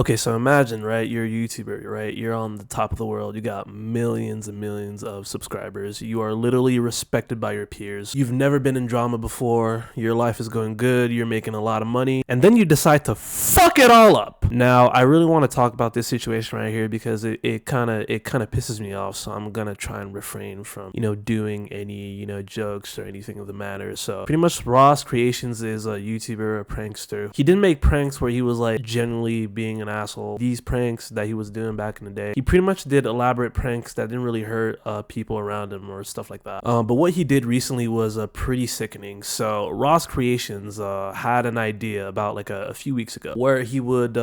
Okay, so imagine, right? You're a YouTuber, right? You're on the top of the world. You got millions and millions of subscribers. You are literally respected by your peers. You've never been in drama before. Your life is going good. You're making a lot of money. And then you decide to fuck it all up. Now, I really want to talk about this situation right here because it kind of pisses me off. So I'm going to try and refrain from, doing any, jokes or anything of the matter. So pretty much RossCreations is a YouTuber, a prankster. He didn't make pranks where he was like generally being an asshole. These pranks that he was doing back in the day, he pretty much did elaborate pranks that didn't really hurt people around him or stuff like that. But what he did recently was pretty sickening. So RossCreations had an idea about like a few weeks ago where he would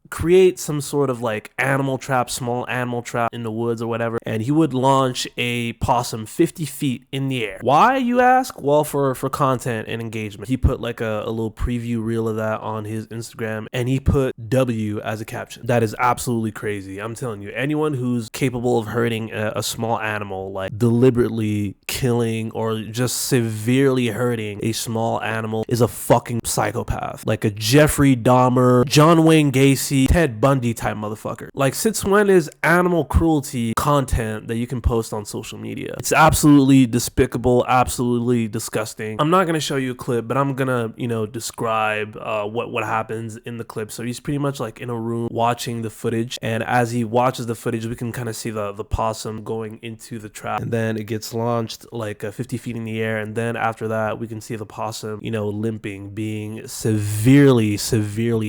create some sort of like small animal trap in the woods or whatever, and he would launch a possum 50 feet in the air. Why, you ask? Well, for content and engagement. He put like a little preview reel of that on his Instagram, and he put W as a caption. That is absolutely crazy. I'm telling you, anyone who's capable of hurting a small animal, like deliberately killing or just severely hurting a small animal, is a fucking psychopath. Like a Jeffrey Dahmer, John Wayne Gacy, Ted Bundy type motherfucker. Like, since when is animal cruelty content that you can post on social media? It's absolutely despicable, absolutely disgusting. I'm not gonna show you a clip, but I'm gonna, describe what happens in the clip. So he's pretty much like in a room watching the footage, and as he watches the footage, we can kind of see the possum going into the trap, and then it gets launched like 50 feet in the air, and then after that, we can see the possum, limping, being severely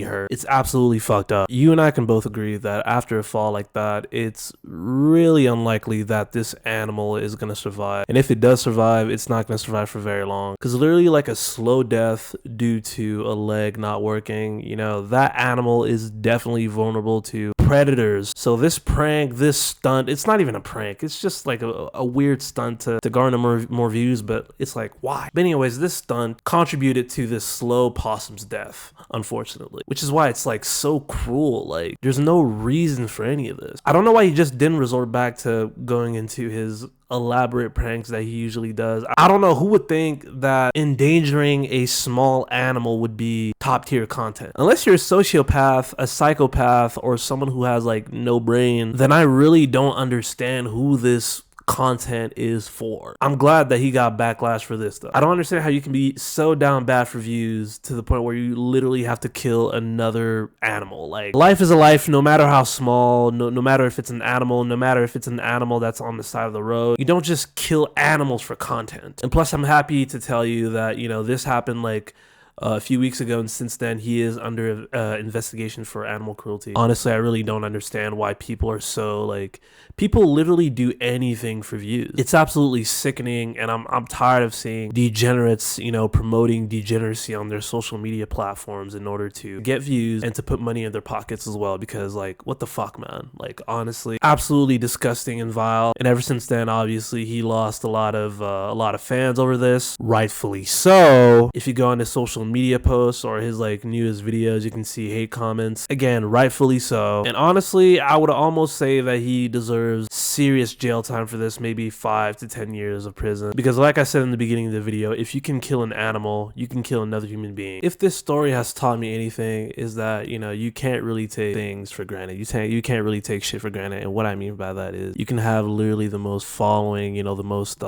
hurt. It's absolutely fucked up. You and I can both agree that after a fall like that, it's really unlikely that this animal is going to survive. And if it does survive, it's not going to survive for very long. Because literally like a slow death due to a leg not working, that animal is definitely vulnerable to predators. So this prank, this stunt, it's not even a prank. It's just like a weird stunt to garner more views, but it's like, why? But anyways, this stunt contributed to this slow possum's death, unfortunately, which is why it's like so cruel. Like, there's no reason for any of this. I don't know why he just didn't resort back to going into his elaborate pranks that he usually does. I don't know who would think that endangering a small animal would be top tier content. Unless you're a sociopath, a psychopath, or someone who has like no brain, then I really don't understand who this content is for. I'm glad that he got backlash for this though. I don't understand how you can be so down bad for views to the point where you literally have to kill another animal. Like, life is a life, no matter how small, no matter if it's an animal, no matter if it's an animal that's on the side of the road. You don't just kill animals for content. And plus, I'm happy to tell you that, this happened like a few weeks ago, and since then he is under investigation for animal cruelty. Honestly, I really don't understand why people are so like, people literally do anything for views. It's absolutely sickening, and I'm tired of seeing degenerates, promoting degeneracy on their social media platforms in order to get views and to put money in their pockets as well, because like, what the fuck, man? Like, honestly, absolutely disgusting and vile. And ever since then, obviously, he lost a lot of fans over this, rightfully so. If you go on his social media posts or his like newest videos, you can see hate comments, again, rightfully so. And honestly, I would almost say that he deserves serious jail time for this, maybe 5 to 10 years of prison, because like I said in the beginning of the video, if you can kill an animal, you can kill another human being. If this story has taught me anything, is that you can't really take things for granted. You can't really take shit for granted. And what I mean by that is, you can have literally the most following, the most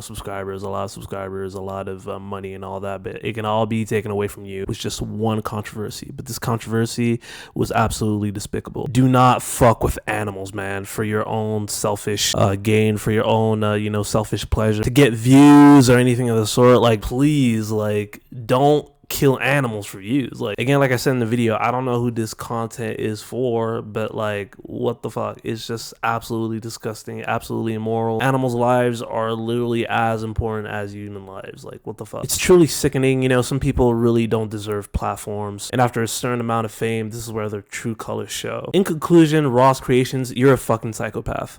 subscribers, a lot of subscribers, a lot of money and all that, but it can all be taken away from you with just one controversy. But this controversy was absolutely despicable. Do not fuck with animals, man, for your own selfish gain, for your own selfish pleasure, to get views or anything of the sort. Like, please, like, don't kill animals for views. Like, again, like I said in the video, I don't know who this content is for, but like, what the fuck? It's just absolutely disgusting, absolutely immoral. Animals' lives are literally as important as human lives. Like, what the fuck? It's truly sickening. Some people really don't deserve platforms, and after a certain amount of fame, this is where their true colors show. In conclusion, RossCreations, you're a fucking psychopath.